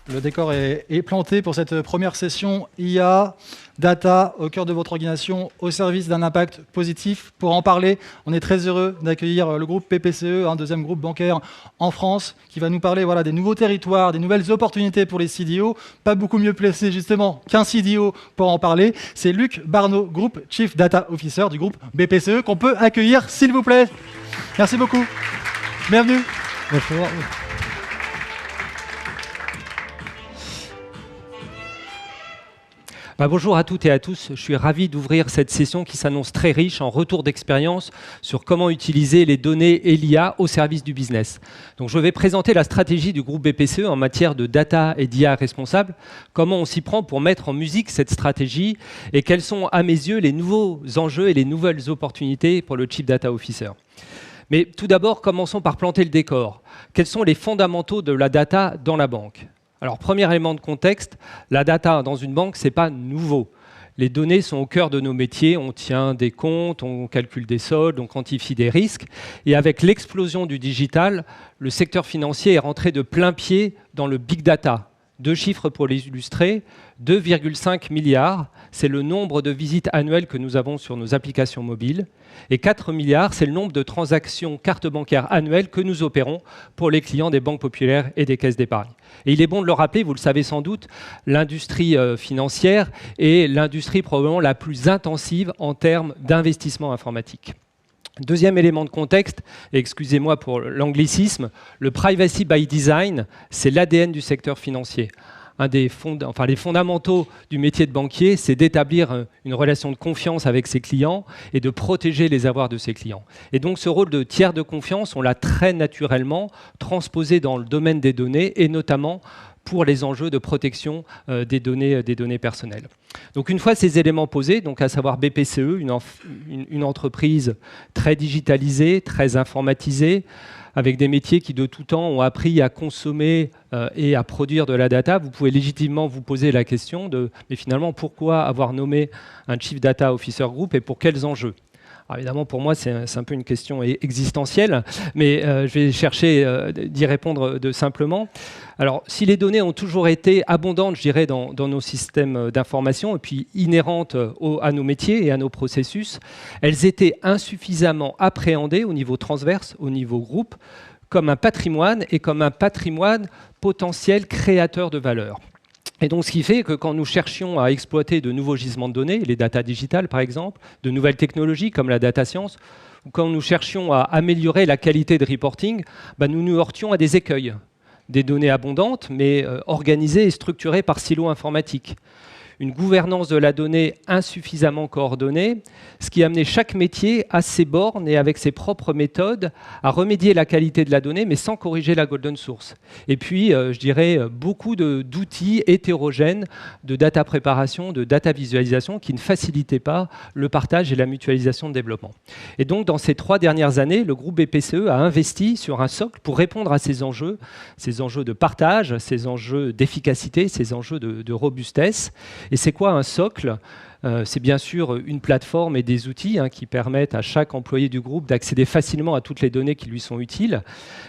Le décor est planté pour cette première session IA, data au cœur de votre organisation, au service d'un impact positif. Pour en parler, on est très heureux d'accueillir le groupe PPCE, un deuxième groupe bancaire en France, qui va nous parler des nouveaux territoires, des nouvelles opportunités pour les CDO. Pas beaucoup mieux placé justement qu'un CDO pour en parler. C'est Luc Barneau, Group Chief Data Officer du groupe BPCE, qu'on peut accueillir, s'il vous plaît. Merci beaucoup. Bienvenue. Bonjour. Bonjour à toutes et à tous, je suis ravi d'ouvrir cette session qui s'annonce très riche en retour d'expérience sur comment utiliser les données et l'IA au service du business. Donc je vais présenter la stratégie du groupe BPCE en matière de data et d'IA responsable, comment on s'y prend pour mettre en musique cette stratégie et quels sont à mes yeux les nouveaux enjeux et les nouvelles opportunités pour le Chief Data Officer. Mais tout d'abord, commençons par planter le décor. Quels sont les fondamentaux de la data dans la banque ? Alors, premier élément de contexte, la data dans une banque, ce n'est pas nouveau. Les données sont au cœur de nos métiers, on tient des comptes, on calcule des soldes, on quantifie des risques. Et avec l'explosion du digital, le secteur financier est rentré de plein pied dans le big data. 2 chiffres pour les illustrer, 2,5 milliards, c'est le nombre de visites annuelles que nous avons sur nos applications mobiles. Et 4 milliards, c'est le nombre de transactions cartes bancaires annuelles que nous opérons pour les clients des banques populaires et des caisses d'épargne. Et il est bon de le rappeler, vous le savez sans doute, l'industrie financière est l'industrie probablement la plus intensive en termes d'investissement informatique. Deuxième élément de contexte, et excusez-moi pour l'anglicisme, le privacy by design, c'est l'ADN du secteur financier. Les fondamentaux du métier de banquier, c'est d'établir une relation de confiance avec ses clients et de protéger les avoirs de ses clients. Et donc ce rôle de tiers de confiance, on l'a très naturellement transposé dans le domaine des données et notamment pour les enjeux de protection des données personnelles. Donc une fois ces éléments posés, donc à savoir BPCE, une entreprise très digitalisée, très informatisée, avec des métiers qui de tout temps ont appris à consommer et à produire de la data, vous pouvez légitimement vous poser la question de mais finalement pourquoi avoir nommé un Chief Data Officer Group et pour quels enjeux ? Alors évidemment, pour moi, c'est un peu une question existentielle, mais je vais chercher d'y répondre simplement. Alors, si les données ont toujours été abondantes, je dirais, dans nos systèmes d'information, et puis inhérentes à nos métiers et à nos processus, elles étaient insuffisamment appréhendées au niveau transverse, au niveau groupe, comme un patrimoine et comme un patrimoine potentiel créateur de valeur. Et donc, ce qui fait que quand nous cherchions à exploiter de nouveaux gisements de données, les data digitales par exemple, de nouvelles technologies comme la data science, ou quand nous cherchions à améliorer la qualité de reporting, nous nous heurtions à des écueils. Des données abondantes, mais organisées et structurées par silos informatiques. Une gouvernance de la donnée insuffisamment coordonnée, ce qui amenait chaque métier à ses bornes et avec ses propres méthodes à remédier à la qualité de la donnée, mais sans corriger la golden source. Et puis, je dirais, beaucoup d'outils hétérogènes de data préparation, de data visualisation qui ne facilitaient pas le partage et la mutualisation de développement. Et donc, dans ces 3 dernières années, le groupe BPCE a investi sur un socle pour répondre à ces enjeux de partage, ces enjeux d'efficacité, ces enjeux de robustesse. Et c'est quoi un socle ? C'est bien sûr une plateforme et des outils qui permettent à chaque employé du groupe d'accéder facilement à toutes les données qui lui sont utiles.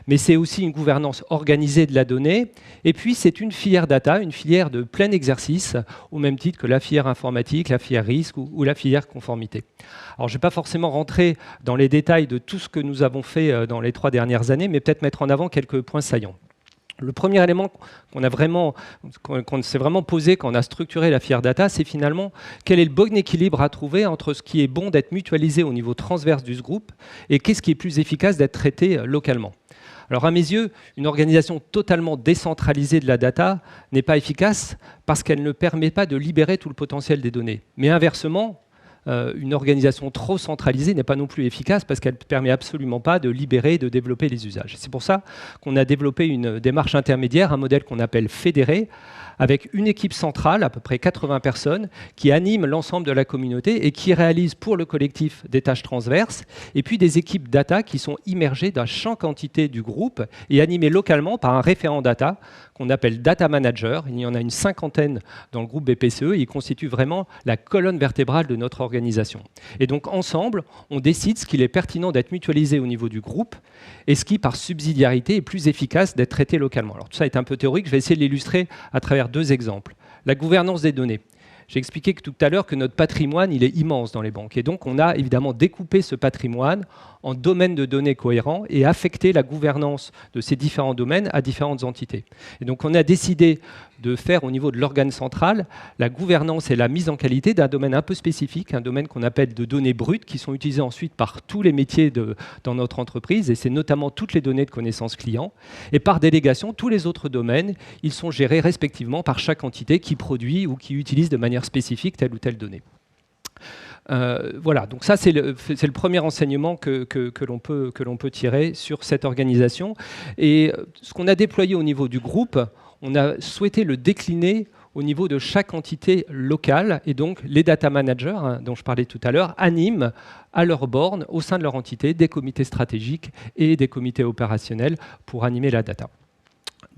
Mais c'est aussi une gouvernance organisée de la donnée. Et puis, c'est une filière data, une filière de plein exercice, au même titre que la filière informatique, la filière risque ou la filière conformité. Alors, je ne vais pas forcément rentrer dans les détails de tout ce que nous avons fait dans les 3 dernières années, mais peut-être mettre en avant quelques points saillants. Le premier élément qu'on s'est vraiment posé quand on a structuré la filière data, c'est finalement quel est le bon équilibre à trouver entre ce qui est bon d'être mutualisé au niveau transverse du groupe et qu'est-ce qui est plus efficace d'être traité localement. Alors à mes yeux, une organisation totalement décentralisée de la data n'est pas efficace parce qu'elle ne permet pas de libérer tout le potentiel des données. Mais inversement, une organisation trop centralisée n'est pas non plus efficace parce qu'elle ne permet absolument pas de libérer et de développer les usages. C'est pour ça qu'on a développé une démarche intermédiaire, un modèle qu'on appelle fédéré, avec une équipe centrale, à peu près 80 personnes, qui anime l'ensemble de la communauté et qui réalise pour le collectif des tâches transverses, et puis des équipes data qui sont immergées d'un champ quantité du groupe et animées localement par un référent data qu'on appelle data manager. Il y en a une 50aine dans le groupe BPCE et il constitue vraiment la colonne vertébrale de notre organisation. l'organisation. Et donc ensemble, on décide ce qu'il est pertinent d'être mutualisé au niveau du groupe et ce qui, par subsidiarité, est plus efficace d'être traité localement. Alors tout ça est un peu théorique, je vais essayer de l'illustrer à travers 2 exemples. La gouvernance des données. J'ai expliqué tout à l'heure que notre patrimoine, il est immense dans les banques. Et donc, on a évidemment découpé ce patrimoine en domaines de données cohérents et affecté la gouvernance de ces différents domaines à différentes entités. Et donc, on a décidé de faire au niveau de l'organe central la gouvernance et la mise en qualité d'un domaine un peu spécifique, un domaine qu'on appelle de données brutes, qui sont utilisées ensuite par tous les métiers dans notre entreprise, et c'est notamment toutes les données de connaissance client. Et par délégation, tous les autres domaines, ils sont gérés respectivement par chaque entité qui produit ou qui utilise de manière spécifique telle ou telle donnée. Voilà, donc ça c'est le premier enseignement que l'on peut tirer sur cette organisation. Et ce qu'on a déployé au niveau du groupe, on a souhaité le décliner au niveau de chaque entité locale. Et donc les data managers, dont je parlais tout à l'heure, animent à leur borne, au sein de leur entité, des comités stratégiques et des comités opérationnels pour animer la data.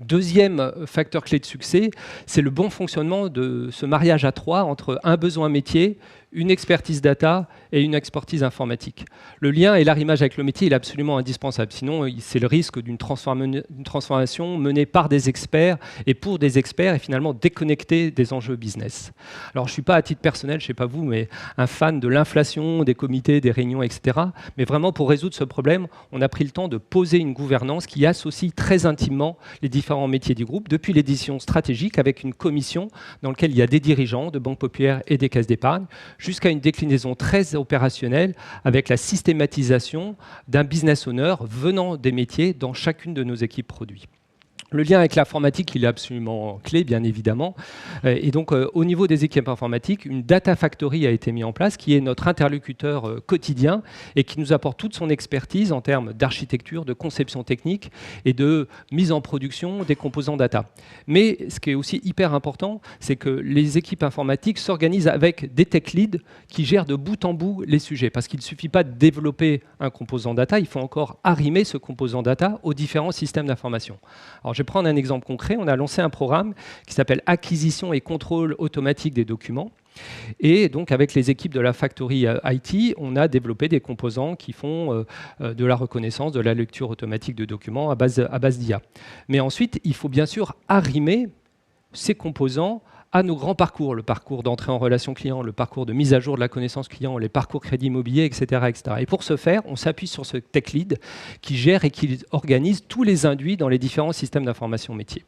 Deuxième facteur clé de succès, c'est le bon fonctionnement de ce mariage à 3 entre un besoin métier, une expertise data et une expertise informatique. Le lien et l'arrimage avec le métier est absolument indispensable. Sinon, c'est le risque d'une transformation menée par des experts et pour des experts et finalement déconnectée des enjeux business. Alors, je ne suis pas à titre personnel, je ne sais pas vous, mais un fan de l'inflation, des comités, des réunions, etc. Mais vraiment, pour résoudre ce problème, on a pris le temps de poser une gouvernance qui associe très intimement les différents métiers du groupe, depuis l'édition stratégique avec une commission dans laquelle il y a des dirigeants de banques populaires et des caisses d'épargne, jusqu'à une déclinaison très opérationnelle avec la systématisation d'un business owner venant des métiers dans chacune de nos équipes produits. Le lien avec l'informatique, il est absolument clé, bien évidemment. Et donc, au niveau des équipes informatiques, une data factory a été mise en place, qui est notre interlocuteur quotidien et qui nous apporte toute son expertise en termes d'architecture, de conception technique et de mise en production des composants data. Mais ce qui est aussi hyper important, c'est que les équipes informatiques s'organisent avec des tech leads qui gèrent de bout en bout les sujets. Parce qu'il ne suffit pas de développer un composant data, il faut encore arrimer ce composant data aux différents systèmes d'information. Alors, je vais prendre un exemple concret. On a lancé un programme qui s'appelle Acquisition et contrôle automatique des documents. Et donc, avec les équipes de la Factory IT, on a développé des composants qui font de la reconnaissance, de la lecture automatique de documents à base d'IA. Mais ensuite, il faut bien sûr arrimer ces composants à nos grands parcours, le parcours d'entrée en relation client, le parcours de mise à jour de la connaissance client, les parcours crédit immobilier, etc., etc. Et pour ce faire, on s'appuie sur ce tech lead qui gère et qui organise tous les induits dans les différents systèmes d'information métier.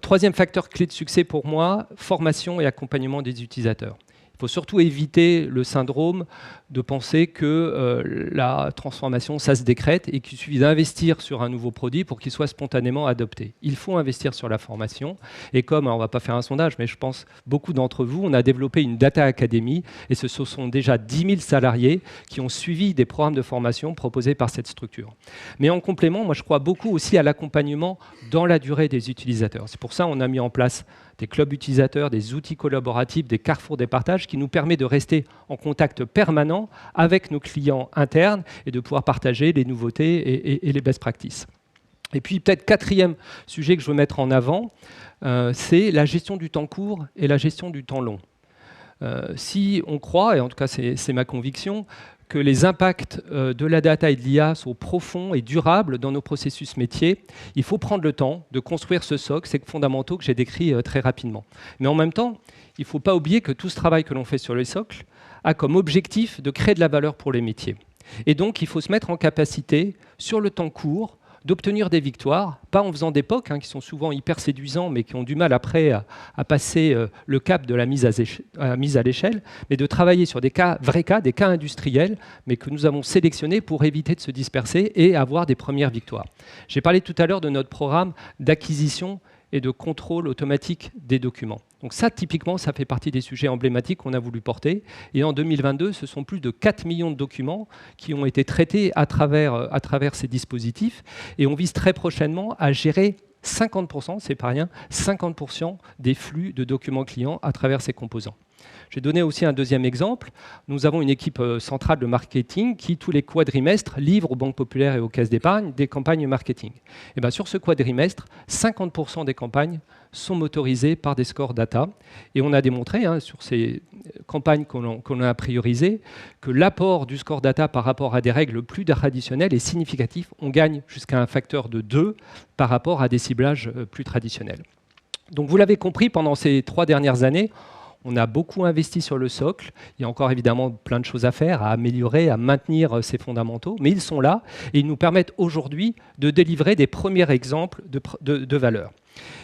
Troisième facteur clé de succès pour moi, formation et accompagnement des utilisateurs. Il faut surtout éviter le syndrome de penser que la transformation, ça se décrète et qu'il suffit d'investir sur un nouveau produit pour qu'il soit spontanément adopté. Il faut investir sur la formation. Et comme, alors on ne va pas faire un sondage, mais je pense beaucoup d'entre vous, on a développé une Data Academy et ce sont déjà 10 000 salariés qui ont suivi des programmes de formation proposés par cette structure. Mais en complément, moi je crois beaucoup aussi à l'accompagnement dans la durée des utilisateurs. C'est pour ça qu'on a mis en place des clubs utilisateurs, des outils collaboratifs, des carrefours des partages qui nous permettent de rester en contact permanent avec nos clients internes et de pouvoir partager les nouveautés et les best practices. Et puis peut-être quatrième sujet que je veux mettre en avant, c'est la gestion du temps court et la gestion du temps long. Si on croit, et en tout cas c'est ma conviction, que les impacts de la data et de l'IA sont profonds et durables dans nos processus métiers, il faut prendre le temps de construire ce socle, ces fondamentaux que j'ai décrits très rapidement. Mais en même temps, il ne faut pas oublier que tout ce travail que l'on fait sur les socles a comme objectif de créer de la valeur pour les métiers. Et donc, il faut se mettre en capacité, sur le temps court, d'obtenir des victoires, pas en faisant des POC, qui sont souvent hyper séduisants, mais qui ont du mal après à passer le cap de la mise à l'échelle, mais de travailler sur des vrais cas, des cas industriels, mais que nous avons sélectionnés pour éviter de se disperser et avoir des premières victoires. J'ai parlé tout à l'heure de notre programme d'acquisition et de contrôle automatique des documents. Donc ça, typiquement, ça fait partie des sujets emblématiques qu'on a voulu porter. Et en 2022, ce sont plus de 4 millions de documents qui ont été traités à travers ces dispositifs. Et on vise très prochainement à gérer 50%, c'est pas rien, 50% des flux de documents clients à travers ces composants. J'ai donné aussi un deuxième exemple. Nous avons une équipe centrale de marketing qui, tous les quadrimestres, livre aux banques populaires et aux caisses d'épargne des campagnes marketing. Et bien, sur ce quadrimestre, 50% des campagnes sont motorisées par des scores data. Et on a démontré, sur ces campagnes qu'on a priorisées, que l'apport du score data par rapport à des règles plus traditionnelles est significatif. On gagne jusqu'à un facteur de 2 par rapport à des ciblages plus traditionnels. Donc vous l'avez compris, pendant ces 3 dernières années, on a beaucoup investi sur le socle. Il y a encore évidemment plein de choses à faire, à améliorer, à maintenir ces fondamentaux, mais ils sont là et ils nous permettent aujourd'hui de délivrer des premiers exemples de valeur.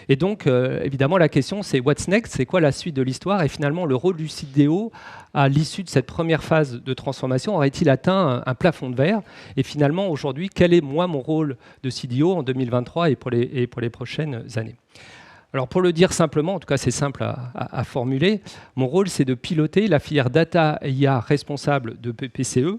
Et donc, évidemment, la question, c'est what's next? C'est quoi la suite de l'histoire? Et finalement, le rôle du CDO, à l'issue de cette première phase de transformation, aurait-il atteint un plafond de verre? Et finalement, aujourd'hui, quel est, moi, mon rôle de CDO en 2023 et pour les prochaines années? Alors pour le dire simplement, en tout cas c'est simple à formuler, mon rôle c'est de piloter la filière data et IA responsable de PPCE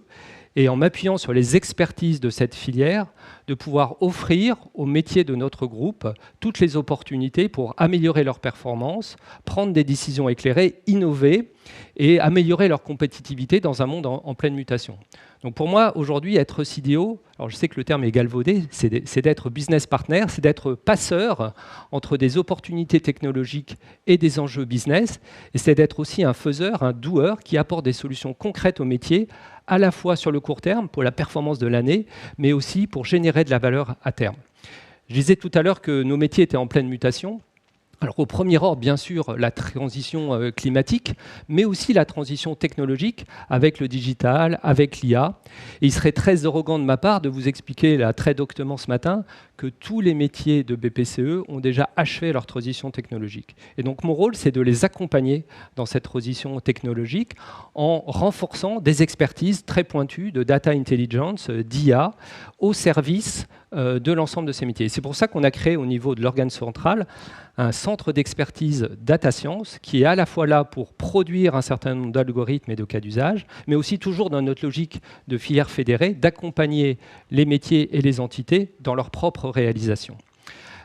et en m'appuyant sur les expertises de cette filière, de pouvoir offrir aux métiers de notre groupe toutes les opportunités pour améliorer leur performance, prendre des décisions éclairées, innover et améliorer leur compétitivité dans un monde en pleine mutation. Donc pour moi, aujourd'hui, être CDO, alors je sais que le terme est galvaudé, c'est d'être business partner, c'est d'être passeur entre des opportunités technologiques et des enjeux business, et c'est d'être aussi un faiseur, un doer qui apporte des solutions concrètes aux métiers, à la fois sur le court terme, pour la performance de l'année, mais aussi pour générer de la valeur à terme. Je disais tout à l'heure que nos métiers étaient en pleine mutation. Alors au premier ordre, bien sûr, la transition climatique, mais aussi la transition technologique avec le digital, avec l'IA. Et il serait très arrogant de ma part de vous expliquer là, très doctement ce matin que tous les métiers de BPCE ont déjà achevé leur transition technologique. Et donc mon rôle, c'est de les accompagner dans cette transition technologique en renforçant des expertises très pointues de data intelligence, d'IA, au service de l'ensemble de ces métiers. C'est pour ça qu'on a créé au niveau de l'organe central un centre d'expertise data science qui est à la fois là pour produire un certain nombre d'algorithmes et de cas d'usage, mais aussi toujours dans notre logique de filière fédérée, d'accompagner les métiers et les entités dans leur propre réalisation.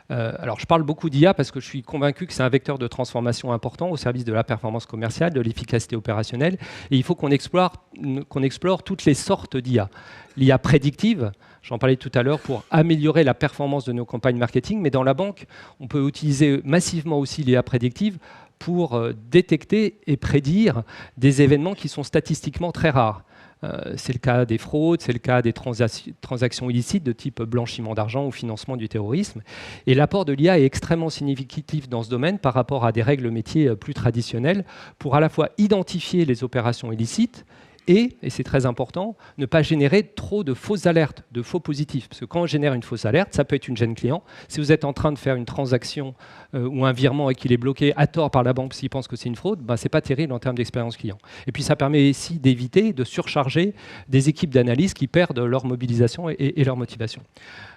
Alors je parle beaucoup d'IA parce que je suis convaincu que c'est un vecteur de transformation important au service de la performance commerciale, de l'efficacité opérationnelle, et il faut qu'on explore toutes les sortes d'IA. L'IA prédictive, j'en parlais tout à l'heure, pour améliorer la performance de nos campagnes marketing, mais dans la banque, on peut utiliser massivement aussi l'IA prédictive pour détecter et prédire des événements qui sont statistiquement très rares. C'est le cas des fraudes, c'est le cas des transactions illicites de type blanchiment d'argent ou financement du terrorisme. Et l'apport de l'IA est extrêmement significatif dans ce domaine par rapport à des règles métiers plus traditionnelles pour à la fois identifier les opérations illicites et c'est très important, ne pas générer trop de fausses alertes, de faux positifs. Parce que quand on génère une fausse alerte, ça peut être une gêne client. Si vous êtes en train de faire une transaction ou un virement et qu'il est bloqué à tort par la banque s'il pense que c'est une fraude, ce n'est pas terrible en termes d'expérience client. Et puis ça permet aussi d'éviter de surcharger des équipes d'analyse qui perdent leur mobilisation et leur motivation.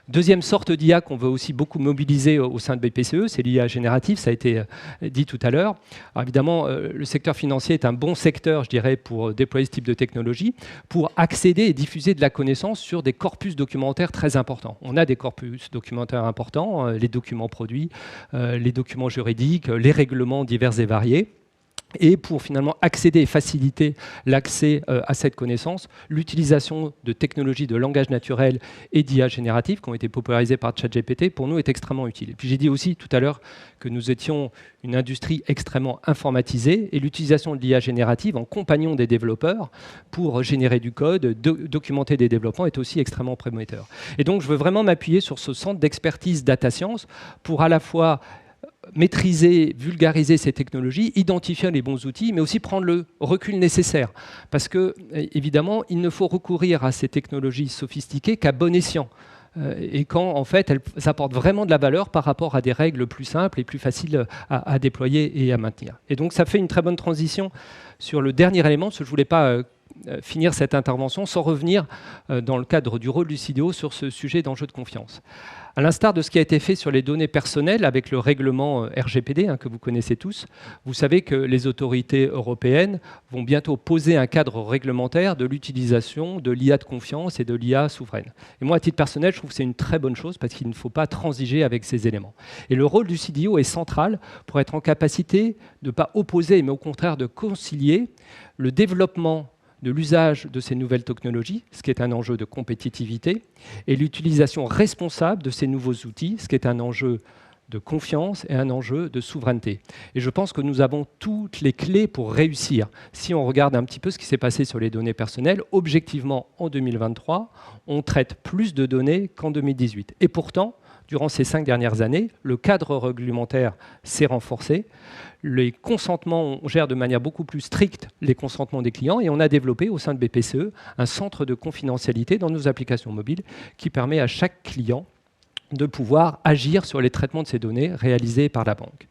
Deuxième sorte d'IA qu'on veut aussi beaucoup mobiliser au sein de BPCE, c'est l'IA générative, ça a été dit tout à l'heure. Alors évidemment, le secteur financier est un bon secteur, je dirais, pour déployer ce type de technologie, pour accéder et diffuser de la connaissance sur des corpus documentaires très importants. On a des corpus documentaires importants, les documents produits, les documents juridiques, les règlements divers et variés. Et pour finalement accéder et faciliter l'accès à cette connaissance, l'utilisation de technologies de langage naturel et d'IA générative qui ont été popularisées par ChatGPT, pour nous, est extrêmement utile. Et puis j'ai dit aussi tout à l'heure que nous étions une industrie extrêmement informatisée et l'utilisation de l'IA générative en compagnon des développeurs pour générer du code, documenter des développements est aussi extrêmement prometteur. Et donc je veux vraiment m'appuyer sur ce centre d'expertise data science pour à la fois maîtriser, vulgariser ces technologies, identifier les bons outils, mais aussi prendre le recul nécessaire. Parce que, évidemment, il ne faut recourir à ces technologies sophistiquées qu'à bon escient. Et quand, en fait, elles apportent vraiment de la valeur par rapport à des règles plus simples et plus faciles à déployer et à maintenir. Et donc, ça fait une très bonne transition sur le dernier élément, parce que je ne voulais pas finir cette intervention sans revenir, dans le cadre du rôle du CDO, sur ce sujet d'enjeu de confiance. À l'instar de ce qui a été fait sur les données personnelles avec le règlement RGPD, que vous connaissez tous, vous savez que les autorités européennes vont bientôt poser un cadre réglementaire de l'utilisation de l'IA de confiance et de l'IA souveraine. Et moi, à titre personnel, je trouve que c'est une très bonne chose parce qu'il ne faut pas transiger avec ces éléments. Et le rôle du CDO est central pour être en capacité de ne pas opposer, mais au contraire de concilier le développement de l'usage de ces nouvelles technologies, ce qui est un enjeu de compétitivité, et l'utilisation responsable de ces nouveaux outils, ce qui est un enjeu de confiance et un enjeu de souveraineté. Et je pense que nous avons toutes les clés pour réussir. Si on regarde un petit peu ce qui s'est passé sur les données personnelles, objectivement, en 2023, on traite plus de données qu'en 2018. Et pourtant, durant ces 5 dernières années, le cadre réglementaire s'est renforcé. Les consentements, on gère de manière beaucoup plus stricte les consentements des clients et on a développé au sein de BPCE un centre de confidentialité dans nos applications mobiles qui permet à chaque client de pouvoir agir sur les traitements de ces données réalisés par la banque.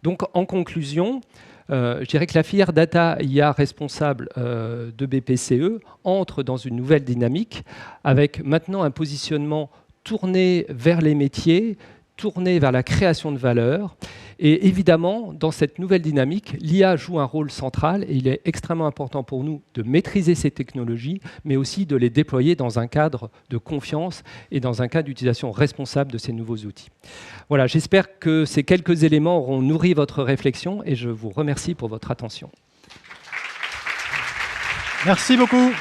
Donc en conclusion, je dirais que la filière data IA responsable de BPCE entre dans une nouvelle dynamique avec maintenant un positionnement tourné vers les métiers, tourné vers la création de valeur. Et évidemment, dans cette nouvelle dynamique, l'IA joue un rôle central et il est extrêmement important pour nous de maîtriser ces technologies, mais aussi de les déployer dans un cadre de confiance et dans un cadre d'utilisation responsable de ces nouveaux outils. Voilà, j'espère que ces quelques éléments auront nourri votre réflexion et je vous remercie pour votre attention. Merci beaucoup.